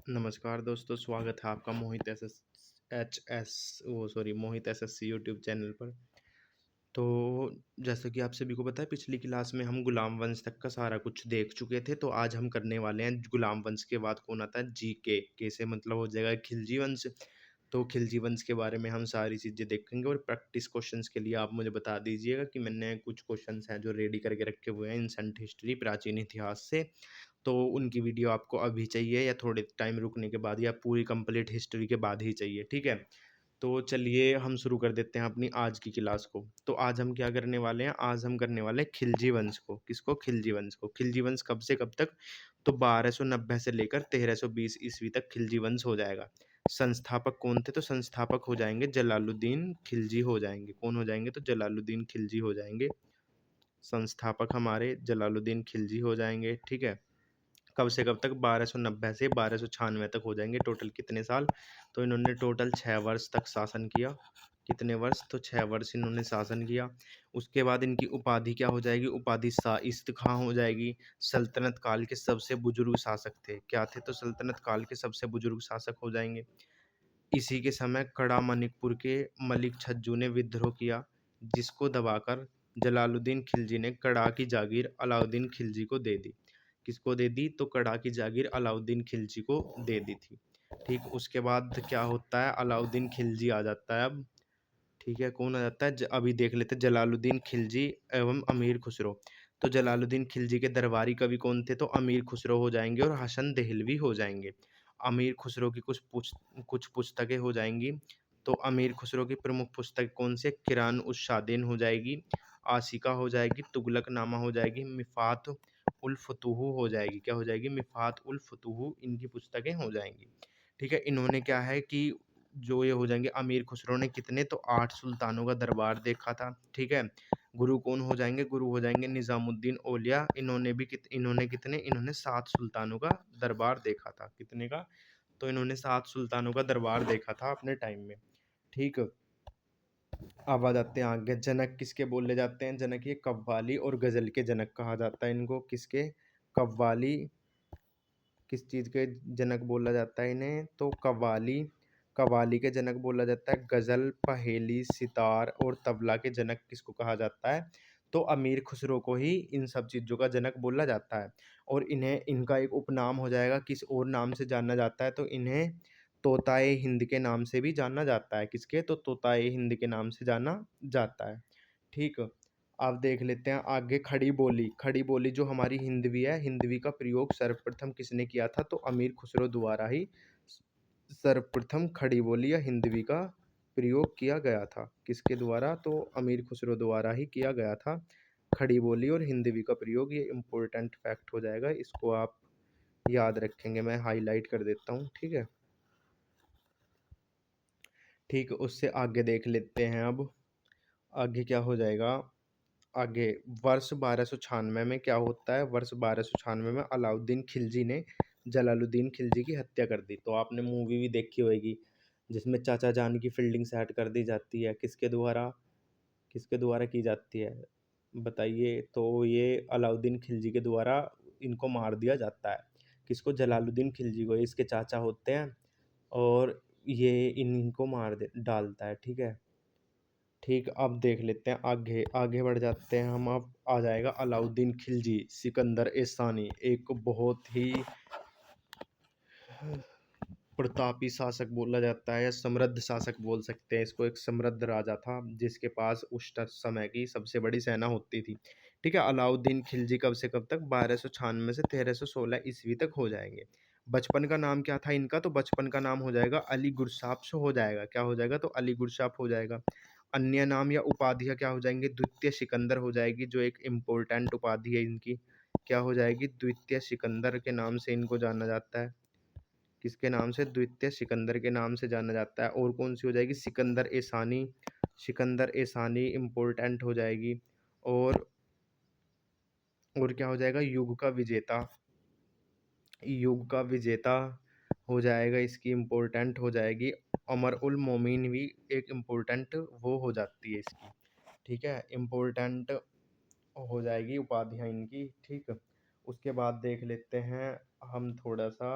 नमस्कार दोस्तों, स्वागत है आपका मोहित मोहित एसएससी यूट्यूब चैनल पर। तो जैसा कि आप सभी को पता है, पिछली क्लास में हम गुलाम वंश तक का सारा कुछ देख चुके थे। तो आज हम करने वाले हैं गुलाम वंश के बाद कौन आता है, के से मतलब हो जाएगा खिलजी वंश। तो खिलजी वंश के बारे में हम सारी चीज़ें देखेंगे और प्रैक्टिस क्वेश्चंस के लिए आप मुझे बता दीजिएगा कि मैंने कुछ क्वेश्चंस हैं जो रेडी करके रखे हुए हैं एंसेंट हिस्ट्री, प्राचीन इतिहास से। तो उनकी वीडियो आपको अभी चाहिए या थोड़े टाइम रुकने के बाद या पूरी कंप्लीट हिस्ट्री के बाद ही चाहिए, ठीक है? तो चलिए हम शुरू कर देते हैं अपनी आज की क्लास को। तो आज हम क्या करने वाले हैं, आज हम करने वाले हैं खिलजी वंश को। किसको? खिलजी वंश को। खिलजी वंश कब से कब तक? तो 1290 से लेकर 1320 ईस्वी तक खिलजी वंश हो जाएगा। संस्थापक कौन थे? तो संस्थापक हो जाएंगे जलालुद्दीन खिलजी हो जाएंगे। कौन हो जाएंगे? तो जलालुद्दीन खिलजी हो जाएंगे। संस्थापक हमारे जलालुद्दीन खिलजी हो जाएंगे, ठीक है। कब से कब तक? 1290 से 1296 तक हो जाएंगे। टोटल कितने साल? तो इन्होंने टोटल 6 वर्ष तक शासन किया। कितने वर्ष? तो 6 वर्ष इन्होंने शासन किया। उसके बाद इनकी उपाधि क्या हो जाएगी? उपाधि शाइस्त खां हो जाएगी। सल्तनत काल के सबसे बुजुर्ग शासक थे। क्या थे? तो सल्तनत काल के सबसे बुजुर्ग शासक हो जाएंगे। इसी के समय कड़ा मनिकपुर के मलिक छज्जू ने विद्रोह किया, जिसको दबाकर जलालुद्दीन खिलजी ने कड़ा की जागीर अलाउद्दीन खिलजी को दे दी। किसको दे दी? तो कड़ा की जागीर अलाउद्दीन खिलजी को दे दी थी। ठीक, उसके बाद क्या होता है? अलाउद्दीन खिलजी आ जाता है अब। ठीक है, कौन आ जाता है? अभी देख लेते हैं, जलालुद्दीन खिलजी एवं अमीर खुसरो। तो जलालुद्दीन खिलजी के दरबारी कवि कौन थे? तो अमीर खुसरो हो जाएंगे और हसन देहलवी हो जाएंगे। अमीर खुसरो की कुछ पुस्तकें हो जाएंगी। तो अमीर खुसरो की प्रमुख पुस्तक कौन से? किरान उस शादीन हो जाएगी, आशिका हो जाएगी, तुगलकनामा हो जाएगी, मिफ़ात उल फुतूह हो जाएगी। क्या हो जाएगी? मिफ़ात उल फुतूह इनकी पुस्तकें हो जाएंगी। ठीक है, इन्होंने क्या है कि जो ये हो जाएंगे, अमीर खुसरो ने कितने? तो 8 सुल्तानों का दरबार देखा था, ठीक है। गुरु कौन हो जाएंगे? गुरु हो जाएंगे निज़ामुद्दीन औलिया। इन्होंने कितने? इन्होंने 7 सुल्तानों का दरबार देखा था। कितने का? तो इन्होंने 7 सुल्तानों का दरबार देखा था अपने टाइम में, ठीक। अब आ जाते हैं आगे। जनक किसके बोले जाते हैं? जनक ये कव्वाली और गज़ल के जनक कहा जाता है इनको। किसके? कव्वाली। किस चीज़ के जनक बोला जाता है इन्हें? तो कव्वाली। कव्वाली के जनक बोला जाता है। गज़ल, पहेली, सितार और तबला के जनक किसको कहा जाता है? तो अमीर खुसरो को ही इन सब चीज़ों का जनक बोला जाता है। और इन्हें इनका एक उपनाम हो जाएगा, किस और नाम से जाना जाता है? तो इन्हें तोताए हिंद के नाम से भी जाना जाता है। किसके? तो तोताए हिंद के नाम से जाना जाता है, ठीक। अब देख लेते हैं आगे खड़ी बोली। खड़ी बोली जो हमारी हिंदवी है, हिंदवी का प्रयोग सर्वप्रथम किसने किया था? तो अमीर खुसरो द्वारा ही सर्वप्रथम खड़ी बोली या हिंदवी का प्रयोग किया गया था। किसके द्वारा? तो अमीर खुसरो द्वारा ही किया गया था खड़ी बोली और हिंदवी का प्रयोग। ये इम्पोर्टेंट फैक्ट हो जाएगा, इसको आप याद रखेंगे। मैं हाईलाइट कर देता हूँ, ठीक है। ठीक, उससे आगे देख लेते हैं अब। आगे क्या हो जाएगा? आगे वर्ष 1296 में क्या होता है? वर्ष 1296 में अलाउद्दीन खिलजी ने जलालुद्दीन खिलजी की हत्या कर दी। तो आपने मूवी भी देखी होगी, जिसमें चाचा जान की फील्डिंग सेट कर दी जाती है। किसके द्वारा? किसके द्वारा की जाती है, बताइए? तो ये अलाउद्दीन खिलजी के द्वारा इनको मार दिया जाता है। किसको? जलालुद्दीन खिलजी को। इसके चाचा होते हैं और ये इनको मार दे डालता है, ठीक है। ठीक, अब देख लेते हैं आगे। आगे बढ़ जाते हैं हम। अब आ जाएगा अलाउद्दीन खिलजी सिकंदर ए सानी, एक बहुत ही प्रतापी शासक बोला जाता है या समृद्ध शासक बोल सकते हैं इसको। एक समृद्ध राजा था जिसके पास उस समय की सबसे बड़ी सेना होती थी, ठीक है। अलाउद्दीन खिलजी कब से कब तक? 1296 से 1316 ईस्वी तक हो जाएंगे। बचपन का नाम क्या था इनका? तो बचपन का नाम हो जाएगा अली गुरसाप हो जाएगा। क्या हो जाएगा? तो अली गुरसाप हो जाएगा। अन्य नाम या उपाधियाँ क्या हो जाएंगी? द्वितीय सिकंदर हो जाएगी, जो एक इम्पोर्टेंट उपाधि है इनकी। क्या हो जाएगी? द्वितीय सिकंदर के नाम से इनको जाना जाता है। किसके नाम से? द्वितीय सिकंदर के नाम से जाना जाता है। और कौन सी हो जाएगी? सिकंदर ए सानी। सिकंदर ए सानी इम्पोर्टेंट हो जाएगी। और क्या हो जाएगा? युग का विजेता। युग का विजेता हो जाएगा, इसकी इम्पोर्टेंट हो जाएगी। अमर उल मोमिन भी एक इम्पोर्टेंट वो हो जाती है इसकी, ठीक है। इम्पोर्टेंट हो जाएगी उपाधियाँ इनकी, ठीक। उसके बाद देख लेते हैं हम थोड़ा सा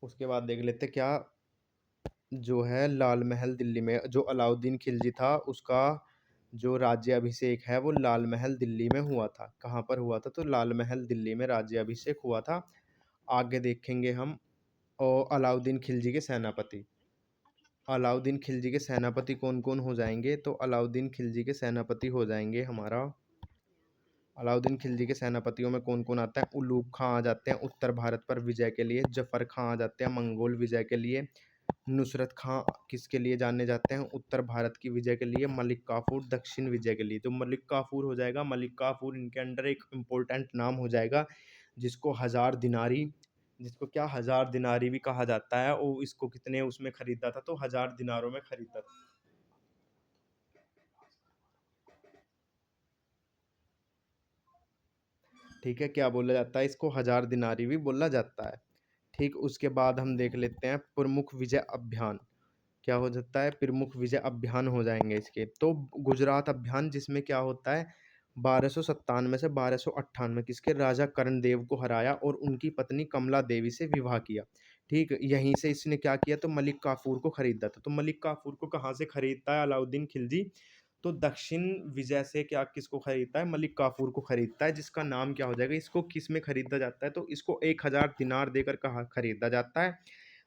उसके बाद देख लेते क्या जो है लाल महल दिल्ली में, जो अलाउद्दीन खिलजी था उसका जो राज्याभिषेक है वो लाल महल दिल्ली में हुआ था। कहाँ पर हुआ था? तो लाल महल दिल्ली में राज्याभिषेक हुआ था। आगे देखेंगे हम। और अलाउद्दीन खिलजी के सेनापति, अलाउद्दीन खिलजी के सेनापति कौन कौन हो जाएंगे? तो अलाउद्दीन खिलजी के सेनापति हो जाएंगे हमारा, अलाउद्दीन खिलजी के सेनापतियों में कौन कौन आता है? उलूग खां आ जाते हैं उत्तर भारत पर विजय के लिए, जफर खां आ जाते हैं मंगोल विजय के लिए, नुसरत खां किसके लिए जाने जाते हैं? उत्तर भारत की विजय के लिए, मलिक काफूर दक्षिण विजय के लिए। तो मलिक काफूर हो जाएगा, मलिक काफूर इनके अंडर एक इम्पोर्टेंट नाम हो जाएगा, जिसको हजार दिनारी, जिसको क्या हजार दिनारी भी कहा जाता है। और इसको कितने उसमें खरीदा था? तो 1000 दिनारों में खरीदा था। ठीक है, क्या बोला जाता है इसको? 1000 दिनारी भी बोला जाता है। ठीक, उसके बाद हम देख लेते हैं प्रमुख विजय अभियान। क्या हो जाता है? प्रमुख विजय अभियान हो जाएंगे इसके। तो गुजरात अभियान, जिसमें क्या होता है 1297 से 1298 किसके? राजा कर्णदेव को हराया और उनकी पत्नी कमला देवी से विवाह किया। ठीक, यहीं से इसने क्या किया? तो मलिक काफूर को खरीदा था। तो मलिक काफूर को कहाँ से खरीदता है अलाउद्दीन खिलजी? तो दक्षिण विजय से क्या किसको खरीदता है? मलिक काफूर को खरीदता है, जिसका नाम क्या हो जाएगा? इसको किस में खरीदा जाता है? तो इसको 1000 दिनार देकर कहा खरीदा जाता है,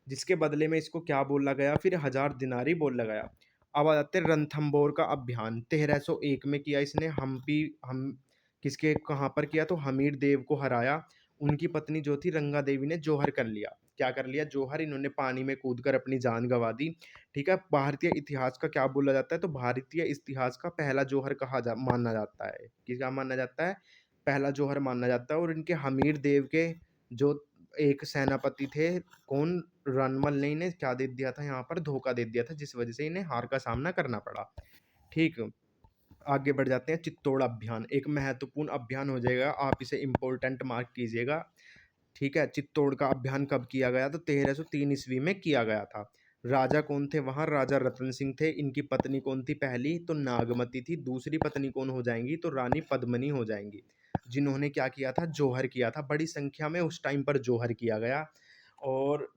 जिसके बदले में इसको क्या बोला गया? फिर 1000 दिनारी बोला गया। अब आ जाते हैं रणथंबोर का अभियान, 1301 में किया इसने। हम्पी हम किसके कहाँ पर किया? तो हमीर देव को हराया, उनकी पत्नी जो थी रंगा देवी ने जौहर कर लिया। क्या कर लिया? जौहर। इन्होंने पानी में कूदकर अपनी जान गंवा दी। ठीक है, भारतीय इतिहास का क्या बोला जाता है? तो भारतीय इतिहास का पहला जौहर माना जाता है। किसका माना जाता है? पहला जौहर माना जाता है। और इनके हमीर देव के जो एक सेनापति थे, कौन? रणमल ने इन्हें क्या दे दिया था? यहाँ पर धोखा दे दिया था, जिस वजह से इन्हें हार का सामना करना पड़ा। ठीक, आगे बढ़ जाते हैं। चित्तौड़ अभियान एक महत्वपूर्ण अभियान हो जाएगा, आप इसे इंपॉर्टेंट मार्क कीजिएगा। ठीक है, चित्तौड़ का अभियान कब किया गया? तो 1303 ईस्वी में किया गया था। राजा कौन थे वहां? राजा रतन सिंह थे। इनकी पत्नी कौन थी? पहली तो नागमती थी, दूसरी पत्नी कौन हो जाएंगी? तो रानी पद्मनी हो जाएंगी, जिन्होंने क्या किया था? जौहर किया था। बड़ी संख्या में उस टाइम पर जौहर किया गया। और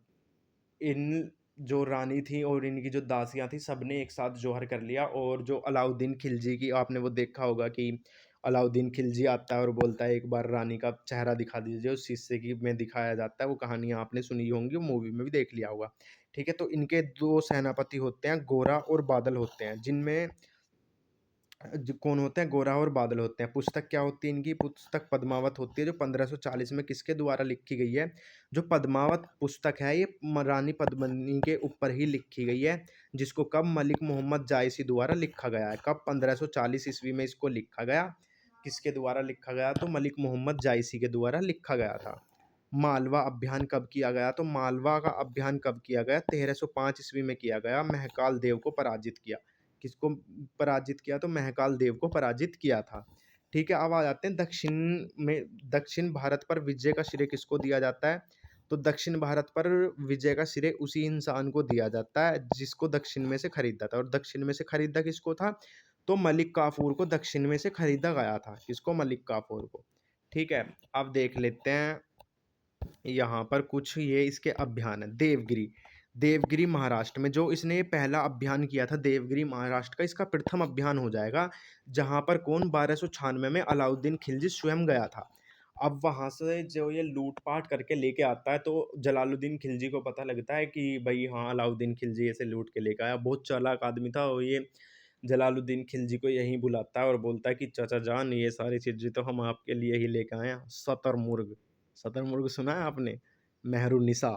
इन जो रानी थी और इनकी जो दासियां थी, सबने एक साथ जौहर कर लिया। और जो अलाउद्दीन खिलजी की आपने वो देखा होगा कि अलाउद्दीन खिलजी आता है और बोलता है एक बार रानी का चेहरा दिखा दीजिए, उस शीशे की में दिखाया जाता है। वो कहानी आपने सुनी होंगी, मूवी में भी देख लिया होगा। ठीक है, तो इनके दो सेनापति होते हैं, गोरा और बादल होते हैं, जिनमें कौन होते हैं? गोरा और बादल होते हैं। पुस्तक क्या होती है इनकी? पुस्तक पद्मावत होती है, जो 1540 में किसके द्वारा लिखी गई है? जो पद्मावत पुस्तक है ये रानी पद्मिनी के ऊपर ही लिखी गई है, जिसको कब? मलिक मोहम्मद जायसी द्वारा लिखा गया है। कब? 1540 ईस्वी में इसको लिखा गया। किसके द्वारा लिखा गया? तो मलिक मोहम्मद जायसी के द्वारा लिखा गया था। मालवा अभियान कब किया गया? तो मालवा का अभियान कब किया गया? 1305 ईस्वी में किया गया। महकाल देव को पराजित किया। किसको पराजित किया? तो महकाल देव को पराजित किया था। ठीक है, अब आ जाते हैं दक्षिण में। दक्षिण भारत पर विजय का श्रेय किसको दिया जाता है? तो दक्षिण भारत पर विजय का श्रेय उसी इंसान को दिया जाता है जिसको दक्षिण में से खरीदा था। और दक्षिण में से खरीदा किसको था? तो मलिक काफूर को दक्षिण में से खरीदा गया था। किसको? मलिक काफूर को। ठीक है, अब देख लेते हैं यहाँ पर कुछ ये इसके अभियान है। देवगिरी, देवगिरी महाराष्ट्र में जो इसने ये पहला अभियान किया था, देवगिरी महाराष्ट्र का इसका प्रथम अभियान हो जाएगा, जहाँ पर कौन? 1296 में अलाउद्दीन खिलजी स्वयं गया था। अब वहां से जो ये लूटपाट करके लेके आता है, तो जलालुद्दीन खिलजी को पता लगता है कि भाई हाँ, अलाउद्दीन खिलजी ऐसे लूट के लेके आया। बहुत चालाक आदमी था। और ये जलालुद्दीन खिलजी को यहीं बुलाता है और बोलता है कि चाचा जान, ये सारी चीजें तो हम आपके लिए ही लेके आए हैं। शतरमुर्ग, शतरमुर्ग सुना है आपने? मेहरुनिसा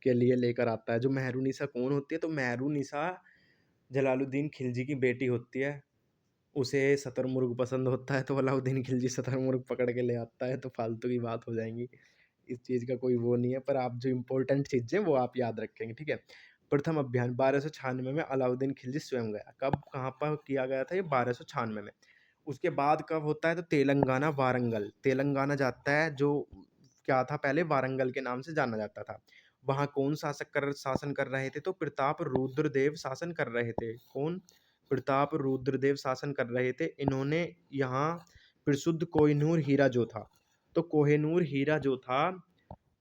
के लिए लेकर आता है। जो मेहरुनिसा कौन होती है? तो मेहरुनिसा जलालुद्दीन खिलजी की बेटी होती है। उसे शतरमुर्ग पसंद होता है, तो अलाउद्दीन खिलजी शतरमुर्ग पकड़ के ले आता है। तो फालतू की बात हो जाएंगी, इस चीज़ का कोई वो नहीं है। पर आप जो इंपॉर्टेंट चीज़ें वो आप याद रखेंगे। ठीक है, प्रथम अभियान 1296 में अलाउद्दीन खिलजी स्वयं गया। कब कहाँ पर किया गया था? ये 1296 में। उसके बाद कब होता है? तो तेलंगाना वारंगल, तेलंगाना जाता है, जो क्या था पहले? वारंगल के नाम से जाना जाता था। वहाँ कौन शासन कर रहे थे? तो प्रताप रुद्रदेव शासन कर रहे थे। कौन? प्रताप रुद्रदेव शासन कर रहे थे। इन्होंने यहाँ प्रसिद्ध कोहिनूर हीरा जो था, तो कोहिनूर हीरा जो था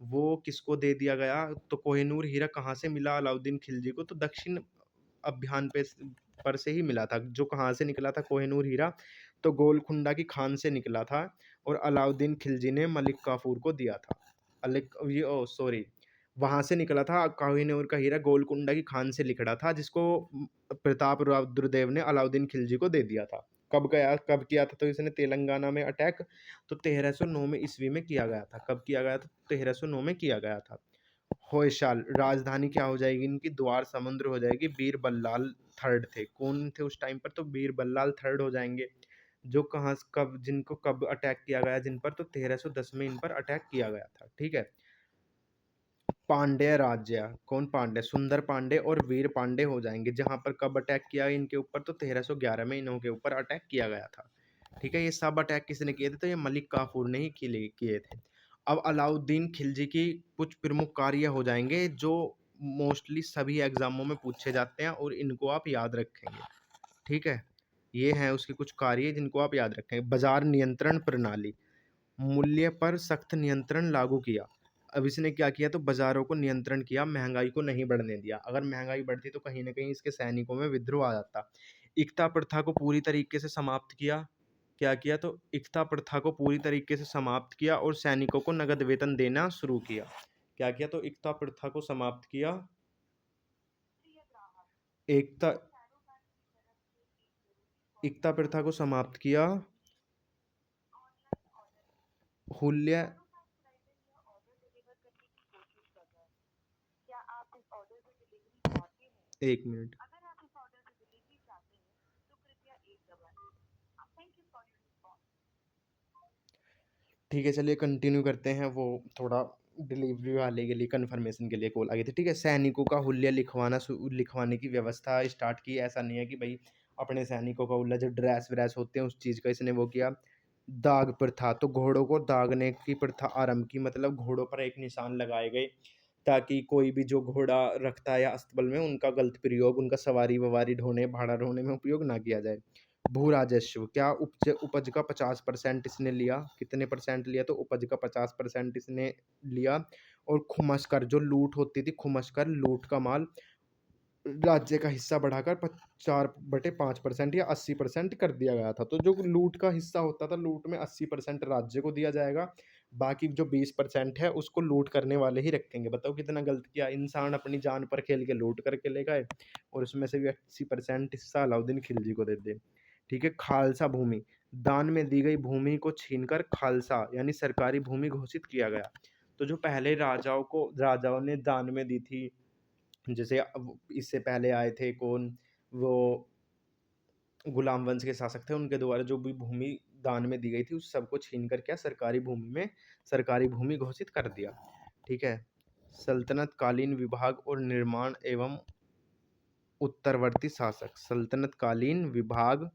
वो किसको दे दिया गया? तो कोहिनूर हीरा कहाँ से मिला अलाउद्दीन खिलजी को? तो दक्षिण अभियान पर से ही मिला था। जो कहाँ से निकला था कोहिनूर हीरा? तो गोलकुंडा की खान से निकला था और अलाउद्दीन खिलजी ने मलिक काफूर को दिया था। सॉरी, वहां से निकला था कोहिनूर का हीरा, गोलकुंडा की खान से निकला था, जिसको प्रताप रुद्रदेव ने अलाउद्दीन खिलजी को दे दिया था। कब किया था? तो इसने तेलंगाना में अटैक तो 1309 में ईस्वी में किया गया था। कब किया गया था? 1309 में किया गया था। होयसाल राजधानी क्या हो जाएगी इनकी? द्वार समुद्र हो जाएगी। बीर बल्लाल थर्ड थे। कौन थे उस टाइम पर? तो बीर बल्लाल थर्ड हो जाएंगे। जो कहाँ कब जिनको कब अटैक किया गया जिन पर? तो 1310 में इन पर अटैक किया गया था। ठीक है। पांड्य राज्य, कौन पांड्य? सुंदर पांडे और वीर पांडे हो जाएंगे। जहां पर कब अटैक किया इनके ऊपर? तो 1311 में इन्हों के ऊपर अटैक किया गया था। ठीक है। ये सब अटैक किसने किए थे? तो ये मलिक काफूर ने ही किए थे। अब अलाउद्दीन खिलजी की कुछ प्रमुख कार्य हो जाएंगे जो मोस्टली सभी एग्जामों में पूछे जाते हैं और इनको आप याद रखेंगे। ठीक है। ये हैं उसके कुछ कार्य जिनको आप याद रखेंगे। बाजार नियंत्रण प्रणाली, मूल्य पर सख्त नियंत्रण लागू किया। अब इसने क्या किया? तो बाजारों को नियंत्रण किया, महंगाई को नहीं बढ़ने दिया। अगर महंगाई बढ़ती तो कहीं ना कहीं इसके सैनिकों में विद्रोह आ जाता। इकता प्रथा को पूरी तरीके से समाप्त किया। क्या किया? तो इकता प्रथा को पूरी तरीके से समाप्त किया और सैनिकों को नगद वेतन देना शुरू किया। क्या किया? तो इकता प्रथा को समाप्त किया। एकता इकता प्रथा को समाप्त किया। हुल्य, एक मिनट। ठीक है, चलिए कंटिन्यू करते हैं। वो थोड़ा डिलीवरी वाले के लिए कंफर्मेशन के लिए कॉल आ गई थी। ठीक है। सैनिकों का हुल्या लिखवाने की व्यवस्था स्टार्ट की। ऐसा नहीं है कि भाई अपने सैनिकों का हुल्ला जो ड्रेस व्रेस होते हैं उस चीज़ का इसने वो किया। दाग प्रथा, तो घोड़ों को दागने की प्रथा आरंभ की। मतलब घोड़ों पर एक निशान लगाए गए ताकि कोई भी जो घोड़ा रखता है या अस्तबल में उनका गलत प्रयोग, उनका सवारी ववारी ढोने भाड़ा ढोने में उपयोग ना किया जाए। भू राजस्व, क्या उपज उपज का 50% इसने लिया? कितने परसेंट लिया? तो उपज का 50% इसने लिया। और खुमस कर, जो लूट होती थी, खुमस कर लूट का माल राज्य का हिस्सा बढ़ाकर 4/5% या 80% कर दिया गया था। तो जो लूट का हिस्सा होता था, लूट में 80% राज्य को दिया जाएगा, बाकी जो 20% है उसको लूट करने वाले ही रखेंगे। बताओ कितना गलत किया। इंसान अपनी जान पर खेल के लूट करके ले गए और उसमें से भी 80% हिस्सा अलाउद्दीन खिलजी को दे दे। ठीक है। खालसा भूमि, दान में दी गई भूमि को छीनकर खालसा यानी सरकारी भूमि घोषित किया गया। तो जो पहले राजाओं ने दान में दी थी, जैसे अब इससे पहले आए थे कौन? वो गुलाम वंश के शासक थे, उनके द्वारा जो भी भूमि दान में दी गई थी उस सबको छीन कर क्या सरकारी भूमि में सरकारी भूमि घोषित कर दिया। ठीक है। सल्तनत कालीन विभाग और निर्माण एवं उत्तरवर्ती शासक, सल्तनत कालीन विभाग।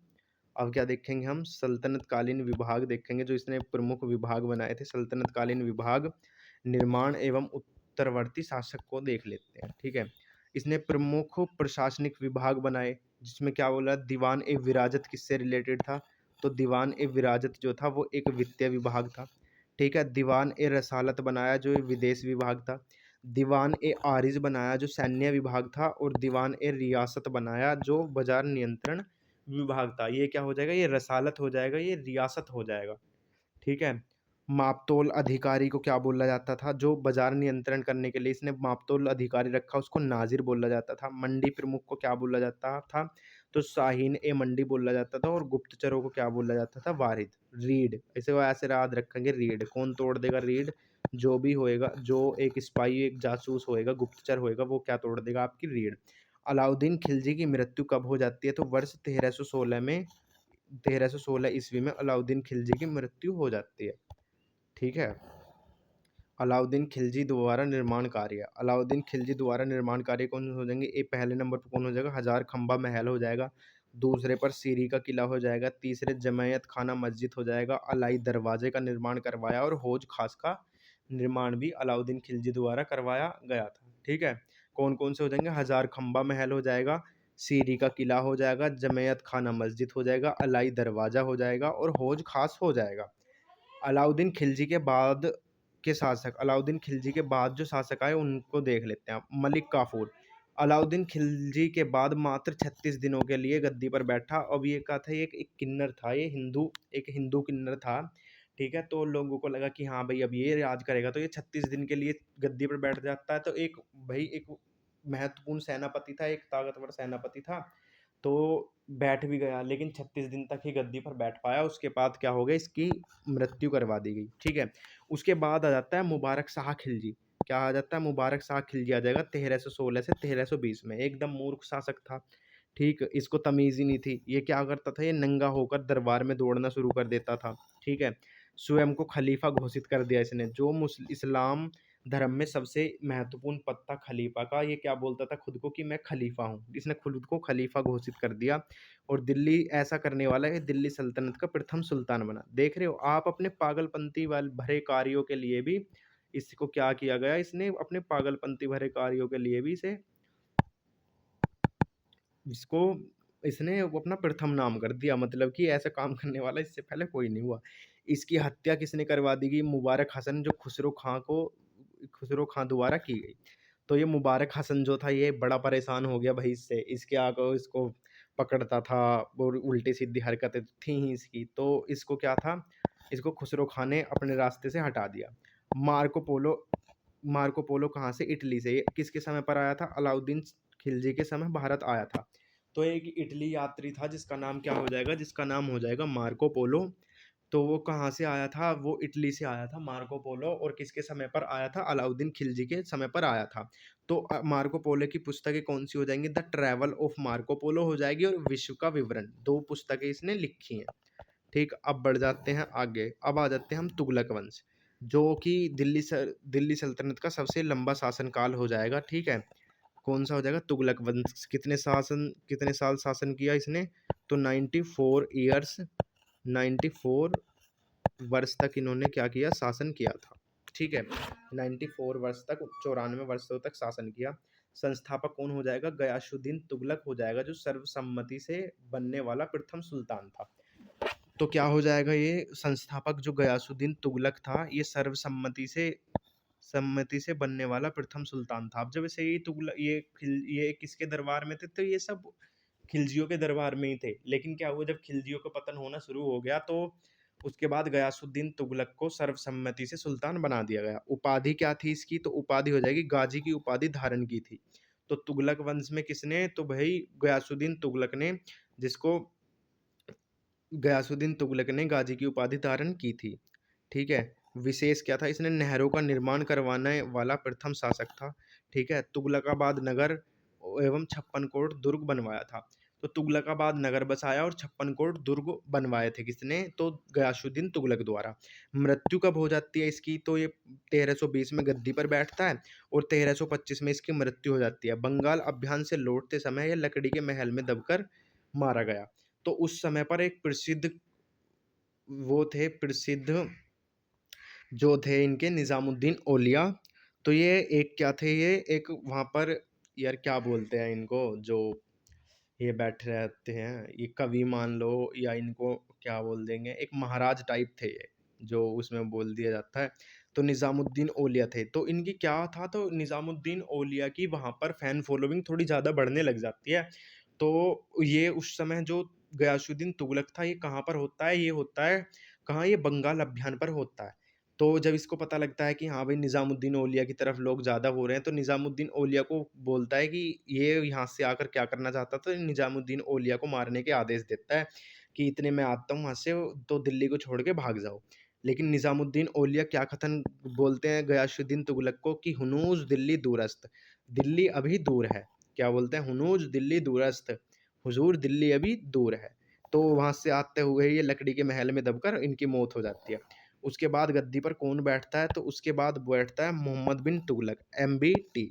अब क्या देखेंगे हम? सल्तनत कालीन विभाग देखेंगे, जो इसने प्रमुख विभाग बनाए थे। सल्तनत कालीन विभाग, निर्माण एवं उत्तरवर्ती शासक को देख लेते हैं। ठीक है। इसने प्रमुख प्रशासनिक विभाग बनाए, जिसमें क्या बोला? दीवान ए विराजत किससे रिलेटेड था? तो दीवान ए विराजत जो था वो एक वित्तीय विभाग था। ठीक है। दीवान ए रसालत बनाया जो विदेश विभाग था। दीवान ए आरिज बनाया जो सैन्य विभाग था। और दीवान ए रियासत बनाया जो बाजार नियंत्रण विभाग था। ये क्या हो जाएगा? ये रसालत हो जाएगा, ये रियासत हो जाएगा। ठीक है। मापतोल अधिकारी को क्या बोला जाता था? जो बाजार नियंत्रण करने के लिए इसने मापतोल अधिकारी रखा उसको नाजिर बोला जाता था। मंडी प्रमुख को क्या बोला जाता था? तो शाहीन ए मंडी बोला जाता था। और गुप्तचरों को क्या बोला जाता था? वारिद। रीड, ऐसे याद रखेंगे। रीड कौन तोड़ देगा? रीड जो भी होएगा, जो एक स्पाई एक जासूस होएगा, गुप्तचर होएगा, वो क्या तोड़ देगा? आपकी रीड। अलाउद्दीन खिलजी की मृत्यु कब हो जाती है? तो वर्ष 1316 में, 1316 ईस्वी में अलाउद्दीन खिलजी की मृत्यु हो जाती है। ठीक है। अलाउद्दीन खिलजी द्वारा निर्माण कार्य, अलाउद्दीन खिलजी द्वारा निर्माण कार्य कौन हो जाएंगे? ये पहले नंबर पर कौन हो जाएगा? हजार खंबा महल हो जाएगा। दूसरे पर सीरी का किला हो जाएगा। तीसरे जमायत खाना मस्जिद हो जाएगा। अलाई दरवाजे का निर्माण करवाया और हौज खास का निर्माण भी अलाउद्दीन खिलजी द्वारा करवाया गया था। ठीक है। कौन कौन से हो जाएंगे? हजार खंबा महल हो जाएगा, सीरी का किला हो जाएगा, जमायत खाना मस्जिद हो जाएगा, अलाई दरवाजा हो जाएगा और हौज खास हो जाएगा। अलाउद्दीन खिलजी के बाद के शासक, अलाउद्दीन खिलजी के बाद जो शासक आए उनको देख लेते हैं आप। मलिक काफूर, अलाउद्दीन खिलजी के बाद मात्र 36 दिनों के लिए गद्दी पर बैठा। अब ये क्या था, ये एक किन्नर था, ये हिंदू, एक हिंदू किन्नर था, ठीक है। तो लोगों को लगा कि हाँ भाई अब ये राज करेगा, तो ये 36 दिन के लिए गद्दी पर बैठ जाता है। तो एक भाई एक महत्वपूर्ण सेनापति था, एक ताकतवर सेनापति था, तो बैठ भी गया, लेकिन 36 दिन तक ही गद्दी पर बैठ पाया। उसके बाद क्या हो गया, इसकी मृत्यु करवा दी गई, ठीक है। उसके बाद आ जाता है मुबारक शाह खिलजी। क्या आ जाता है, मुबारक शाह खिलजी आ जाएगा 1316 से 1320 में। एकदम मूर्ख शासक था, ठीक, इसको तमीज़ ही नहीं थी। ये क्या करता था, ये नंगा होकर दरबार में दौड़ना शुरू कर देता था, ठीक है। स्वयं को खलीफा घोषित कर दिया इसने, जो इस्लाम धर्म में सबसे महत्वपूर्ण पद था खलीफा का। ये क्या बोलता था खुद को कि मैं खलीफा हूँ, इसने खुद को खलीफा घोषित कर दिया। और दिल्ली ऐसा करने वाला है, दिल्ली सल्तनत का प्रथम सुल्तान बना। देख रहे हो आप, अपने पागलपंती वाले भरे कार्यों के लिए भी इसको क्या किया गया, इसने अपने पागलपंती भरे कार्यों के लिए भी इसको इसने वो अपना प्रथम नाम कर दिया, मतलब कि ऐसा काम करने वाला इससे पहले कोई नहीं हुआ। इसकी हत्या किसने करवा दी गई, मुबारक हसन, जो खुसरो खां द्वारा की गई। तो ये मुबारक हसन जो था, ये बड़ा परेशान हो गया भाई इससे, इसके आगे इसको पकड़ता था और उल्टी सीधी हरकतें थी ही इसकी। तो इसको क्या था, इसको खुसरो खां ने अपने रास्ते से हटा दिया। मार्को पोलो, मार्को पोलो कहाँ से, इटली से। ये किसके समय पर आया था, अलाउद्दीन खिलजी के समय भारत आया था। तो एक इटली यात्री था जिसका नाम क्या हो जाएगा, जिसका नाम हो जाएगा मार्को पोलो। तो वो कहाँ से आया था, वो इटली से आया था मार्को पोलो। और किसके समय पर आया था, अलाउद्दीन खिलजी के समय पर आया था। तो मार्को पोलो की पुस्तकें कौन सी हो जाएंगी, the travel of Marco Polo हो जाएगी, और विश्व का विवरण, दो पुस्तकें इसने लिखी हैं, ठीक। अब बढ़ जाते हैं आगे, अब आ जाते हैं हम तुगलक वंश, जो कि दिल्ली सल्तनत का सबसे लंबा शासनकाल हो जाएगा, ठीक है। कौन सा हो जाएगा, तुगलक वंश। कितने साल शासन किया इसने, तो 94 ईयर्स, 94 वर्ष तक इन्होंने क्या किया, शासन किया था, ठीक है। 94 वर्ष तक, 94 वर्षों तक शासन किया। संस्थापक कौन हो जाएगा, गयासुद्दीन तुगलक हो जाएगा, जो सर्वसम्मति से बनने वाला प्रथम सुल्तान था। तो क्या हो जाएगा, ये संस्थापक जो गयासुद्दीन तुगलक था, ये सम्मति से बनने वाला प्रथम सुल्तान था। अब जब से ये तुगलक ये किसके दरबार में थे, तो ये सब खिलजियों के दरबार में ही थे। लेकिन क्या हुआ, जब खिलजियों का पतन होना शुरू हो गया, तो उसके बाद गयासुद्दीन तुगलक को सर्वसम्मति से सुल्तान बना दिया गया। उपाधि क्या थी इसकी, तो उपाधि हो जाएगी, गाजी की उपाधि धारण की थी। तो तुगलक वंश में किसने, तो भाई गयासुद्दीन तुगलक ने, जिसको गयासुद्दीन तुगलक ने गाजी की उपाधि धारण की थी, ठीक है। विशेष क्या था, इसने नहरों का निर्माण करवाने वाला प्रथम शासक था, ठीक है। तुगलकाबाद नगर एवं 56 कोट दुर्ग बनवाया था। तो तुगलकाबाद नगर बसाया और 56 कोट दुर्ग बनवाए थे किसने, तो गयासुद्दीन तुगलक द्वारा। मृत्यु कब हो जाती है इसकी, तो ये 1320 में गद्दी पर बैठता है और 1325 में इसकी मृत्यु हो जाती है। बंगाल अभियान से लौटते समय ये लकड़ी के महल में दबकर मारा गया। तो उस समय पर एक प्रसिद्ध जो थे इनके, निज़ामुद्दीन औलिया। तो ये एक क्या थे, ये एक वहाँ पर, यार क्या बोलते हैं इनको, जो ये बैठे रहते हैं, ये कवि मान लो, या इनको क्या बोल देंगे, एक महाराज टाइप थे ये, जो उसमें बोल दिया जाता है। तो निज़ामुद्दीन औलिया थे, तो इनकी क्या था, तो निज़ामुद्दीन औलिया की वहाँ पर फैन फॉलोइंग थोड़ी ज़्यादा बढ़ने लग जाती है। तो ये उस समय जो गयासुद्दीन तुगलक था, ये कहाँ पर होता है, ये होता है कहाँ, ये बंगाल अभियान पर होता है। तो जब इसको पता लगता है कि हाँ भाई निज़ामुद्दीन औलिया की तरफ लोग ज़्यादा हो रहे हैं, तो निज़ामुद्दीन औलिया को बोलता है कि ये यहाँ से आकर क्या करना चाहता था, तो निज़ामुद्दीन औलिया को मारने के आदेश देता है कि इतने मैं आता हूँ वहाँ से, तो दिल्ली को छोड़ के भाग जाओ। लेकिन निज़ामुद्दीन औलिया क्या कथन बोलते हैं गयासुद्दीन तुगलक को, कि हुनूज दिल्ली दूरस्त, दिल्ली अभी दूर है। क्या बोलते हैं, हुनूज दिल्ली दूरस्त, हुजूर दिल्ली अभी दूर है। तो वहाँ से आते हुए ये लकड़ी के महल में दबकर इनकी मौत हो जाती है। उसके बाद गद्दी पर कौन बैठता है, तो उसके बाद बैठता है मोहम्मद बिन तुगलक, MBT।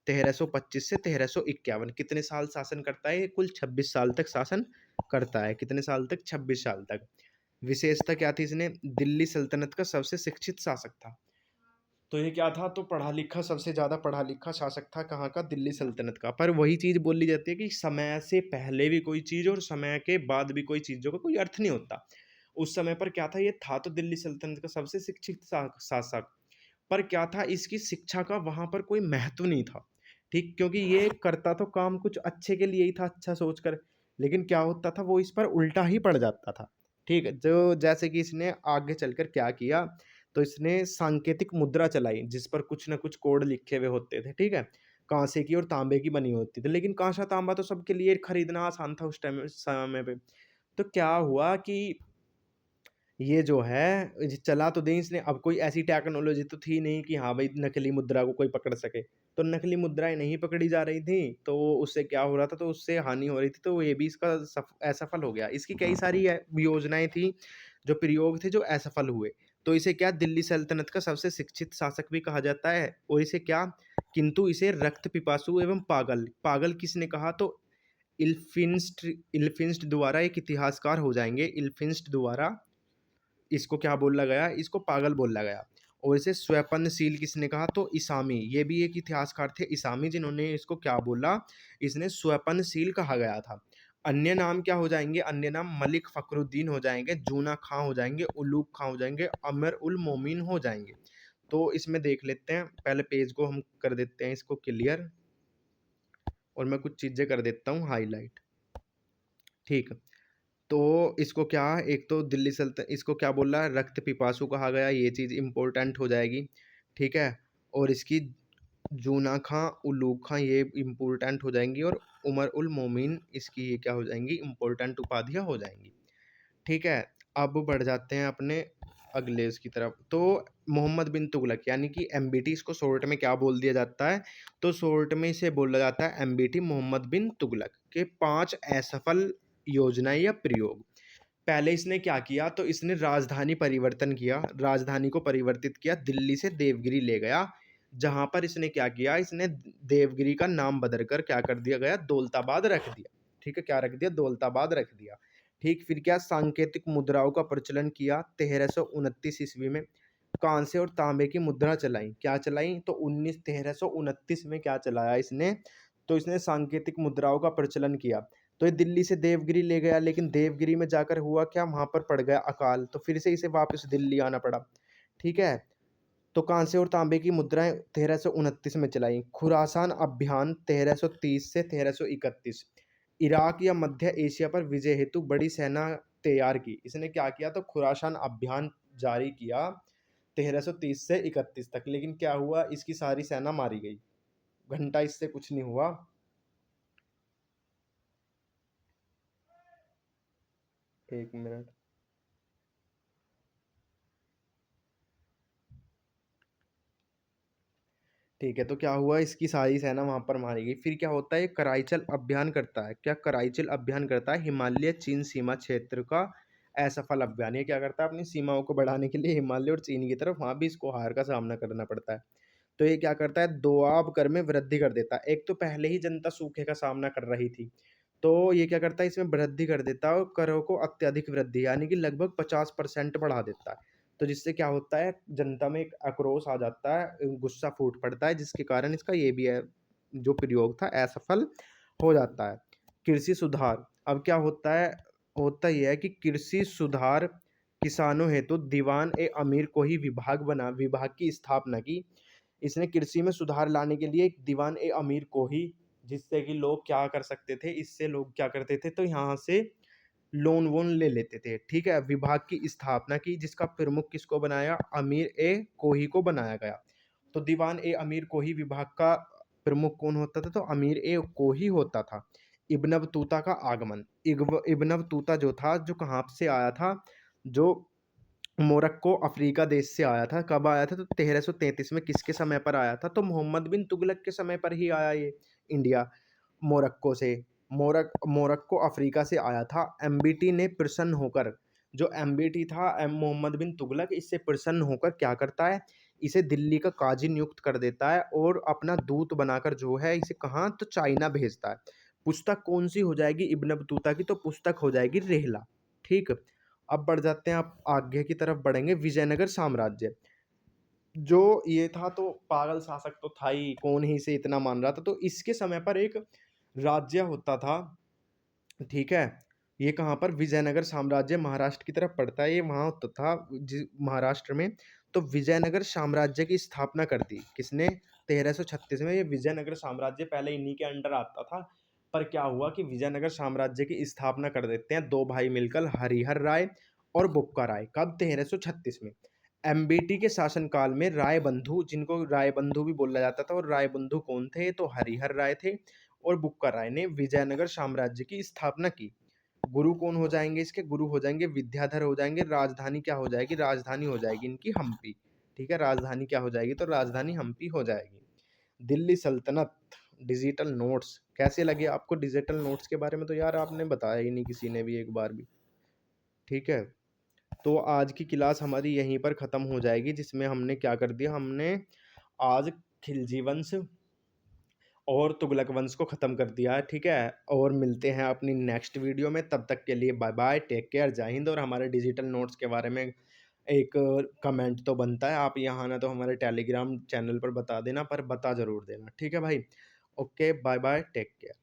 1325 से 1351 कितने साल शासन करता है, ये कुल 26 साल तक शासन करता है। कितने साल तक, 26 साल तक। विशेषता क्या थी, इसने दिल्ली सल्तनत का सबसे शिक्षित शासक था। तो ये क्या था, तो पढ़ा लिखा, सबसे ज़्यादा पढ़ा लिखा शासक था, कहाँ का, दिल्ली सल्तनत का। पर वही चीज़ बोली जाती है कि समय से पहले भी कोई चीज़ और समय के बाद भी कोई चीज़ों का कोई अर्थ नहीं होता। उस समय पर क्या था, ये था तो दिल्ली सल्तनत का सबसे शिक्षित शासक, पर क्या था, इसकी शिक्षा का वहाँ पर कोई महत्व नहीं था, ठीक? क्योंकि ये करता तो काम कुछ अच्छे के लिए ही था, अच्छा सोचकर, लेकिन क्या होता था, वो इस पर उल्टा ही पड़ जाता था, ठीक है? जो जैसे कि इसने आगे चलकर क्या किया, तो इसने सांकेतिक मुद्रा चलाई, जिस पर कुछ न कुछ कोड लिखे हुए होते थे, ठीक है? काँसे की और तांबे की बनी होती थी, लेकिन काँसा तांबा तो सबके लिए खरीदना आसान था उस टाइम समय पे। तो क्या हुआ कि ये जो है चला तो दें इसने, अब कोई ऐसी टेक्नोलॉजी तो थी नहीं कि हाँ भाई नकली मुद्रा को कोई पकड़ सके, तो नकली मुद्राएं नहीं पकड़ी जा रही थी, तो उससे क्या हो रहा था, तो उससे हानि हो रही थी, तो ये भी इसका असफल हो गया। इसकी कई सारी योजनाएं थी, जो प्रयोग थे, जो असफल हुए। तो इसे क्या, दिल्ली सल्तनत का सबसे शिक्षित शासक भी कहा जाता है, और इसे क्या, किंतु इसे रक्त पिपासु एवं पागल, पागल किसने कहा, तो इल्फिंस्ट, इल्फिंस्ट द्वारा, एक इतिहासकार हो जाएंगे, इल्फिंस्ट द्वारा इसको क्या बोला गया, इसको पागल बोला गया। और इसे स्वैपनशील किसने कहा, तो इसामी, ये भी एक इतिहासकार थे इसामी, जिन्होंने इसको क्या बोला, इसने स्वैपनशील कहा गया था। अन्य नाम क्या हो जाएंगे, अन्य नाम मलिक फखरुद्दीन हो जाएंगे, जूना खां हो जाएंगे, उलूग खां हो जाएंगे, अमर उल मोमिन हो जाएंगे। तो इसमें देख लेते हैं, पहले पेज को हम कर देते हैं इसको क्लियर, और मैं कुछ चीजें कर देता हूँ हाईलाइट, ठीक। तो इसको क्या, एक तो दिल्ली सल्तनत, इसको क्या बोल रहा है, रक्त पिपासु कहा गया, ये चीज़ इम्पोर्टेंट हो जाएगी, ठीक है। और इसकी जूना खां, उलूग खां, ये इम्पोर्टेंट हो जाएंगी, और उमर उल मोमिन, इसकी ये क्या हो जाएंगी, इम्पोर्टेंट उपाधियाँ हो जाएंगी, ठीक है। अब बढ़ जाते हैं अपने अगले इसकी तरफ। तो मोहम्मद बिन तुगलक, यानी कि एमबीटी, इसको शॉर्ट में क्या बोल दिया जाता है, तो शॉर्ट में इसे बोला जाता है एमबीटी, मोहम्मद बिन तुगलक के 5 असफल योजनाएं या प्रयोग। पहले इसने क्या किया, तो इसने राजधानी परिवर्तन किया, राजधानी को परिवर्तित किया, दिल्ली से देवगिरी ले गया, जहां पर इसने क्या किया, इसने देवगिरी का नाम बदलकर क्या कर दिया गया, दौलताबाद रख दिया, ठीक है, क्या रख दिया, दौलताबाद रख दिया, ठीक। फिर क्या, सांकेतिक मुद्राओं का प्रचलन किया 1329 ईस्वी में, कांसे और तांबे की मुद्रा चलाई, क्या चलाई, तो 1329 में क्या चलाया इसने, तो इसने सांकेतिक मुद्राओं का प्रचलन किया। तो ये दिल्ली से देवगिरी ले गया, लेकिन देवगिरी में जाकर हुआ क्या, वहां पर पड़ गया अकाल, तो फिर से इसे वापस दिल्ली आना पड़ा, ठीक है। तो कांसे और तांबे की मुद्राएं 1329 में चलाई। खुरासान अभियान 1330 से 1331, इराक या मध्य एशिया पर विजय हेतु बड़ी सेना तैयार की, इसने क्या किया, तो खुरासान अभियान जारी किया 1330 से 31 तक, लेकिन क्या हुआ, इसकी सारी सेना मारी गई, घंटा इससे कुछ नहीं हुआ। एक मिनट, ठीक है। तो क्या हुआ, इसकी सारी सेना वहां पर मारी गई। फिर क्या होता है, ये कराईचल अभियान करता है, क्या कराईचल अभियान करता है, हिमालय चीन सीमा क्षेत्र का असफल अभियान। ये क्या करता है, अपनी सीमाओं को बढ़ाने के लिए हिमालय और चीन की तरफ, वहां भी इसको हार का सामना करना पड़ता है। तो ये क्या करता है, दोआब कर में वृद्धि कर देता है। एक तो पहले ही जनता सूखे का सामना कर रही थी, तो ये क्या करता है, इसमें वृद्धि कर देता है, और करों को अत्यधिक वृद्धि, यानी कि लगभग 50% बढ़ा देता है। तो जिससे क्या होता है, जनता में एक आक्रोश आ जाता है, गुस्सा फूट पड़ता है, जिसके कारण इसका ये भी है, जो प्रयोग था असफल हो जाता है। कृषि सुधार, अब क्या होता है, होता यह है कि कृषि सुधार, किसानों हेतु दीवान ए अमीर को ही विभाग की स्थापना की। इसने कृषि में सुधार लाने के लिए एक दीवान ए अमीर को ही, जिससे कि लोग क्या कर सकते थे, इससे लोग क्या करते थे, तो यहाँ से लोन वोन ले लेते थे, ठीक है। विभाग की स्थापना की, जिसका प्रमुख किसको बनाया, अमीर ए कोही को बनाया गया। तो दीवान ए अमीर कोही विभाग का प्रमुख कौन होता था, तो अमीर ए कोही होता था। इब्न बतूता का आगमन, इब्न बतूता जो था, जो कहाँ से आया था, जो मोरक्को अफ्रीका देश से आया था। कब आया था, तो 1333 में। किसके समय पर आया था, तो मोहम्मद बिन तुगलक के समय पर ही आया ये इंडिया, मोरक्को से। मोरक्को अफ्रीका से आया था। एमबीटी ने प्रसन्न होकर, जो एमबीटी था, मोहम्मद बिन तुगलक, इससे प्रसन्न होकर क्या करता है, इसे दिल्ली का काजी नियुक्त कर देता है, और अपना दूत बनाकर जो है, इसे कहाँ, तो चाइना भेजता है। पुस्तक कौन सी हो जाएगी, इब्न बतूता की, तो पुस्तक हो जाएगी रेहला, ठीक। अब बढ़ जाते हैं, आप आगे की तरफ बढ़ेंगे। विजयनगर साम्राज्य, जो ये था, तो पागल शासक तो था ही, कौन ही इसे इतना मान रहा था। तो इसके समय पर एक राज्य होता था, ठीक है। ये कहाँ पर, विजयनगर साम्राज्य महाराष्ट्र की तरफ पड़ता है, ये वहाँ होता था, महाराष्ट्र में। तो विजयनगर साम्राज्य की स्थापना कर दी किसने? 1336 में। ये विजयनगर साम्राज्य पहले इन्हीं के अंडर आता था, पर क्या हुआ कि विजयनगर साम्राज्य की स्थापना कर देते हैं दो भाई मिलकर, हरिहर राय और बुक्का राय। कब? 1336 में। एमबीटी के शासनकाल में राय बंधु, जिनको राय बंधु भी बोला जाता था, और राय बंधु कौन थे? तो हरिहर राय थे और बुक्का राय ने विजयनगर साम्राज्य की स्थापना की। गुरु कौन हो जाएंगे इसके? गुरु हो जाएंगे विद्याधर हो जाएंगे। राजधानी क्या हो जाएगी? राजधानी हो जाएगी इनकी हम्पी। ठीक है, राजधानी क्या हो जाएगी? तो राजधानी हम्पी हो जाएगी। दिल्ली सल्तनत, डिजिटल नोट्स कैसे लगे आपको? डिजिटल नोट्स के बारे में तो यार आपने बताया ही नहीं किसी ने भी एक बार भी। ठीक है, तो आज की क्लास हमारी यहीं पर ख़त्म हो जाएगी, जिसमें हमने क्या कर दिया, हमने आज खिलजी वंश और तुगलक वंश को ख़त्म कर दिया है। ठीक है, और मिलते हैं अपनी नेक्स्ट वीडियो में। तब तक के लिए बाय बाय, टेक केयर, जय हिंद। और हमारे डिजिटल नोट्स के बारे में एक कमेंट तो बनता है, आप यहाँ ना तो हमारे टेलीग्राम चैनल पर बता देना, पर बता ज़रूर देना। ठीक है भाई, okay, bye bye, take care.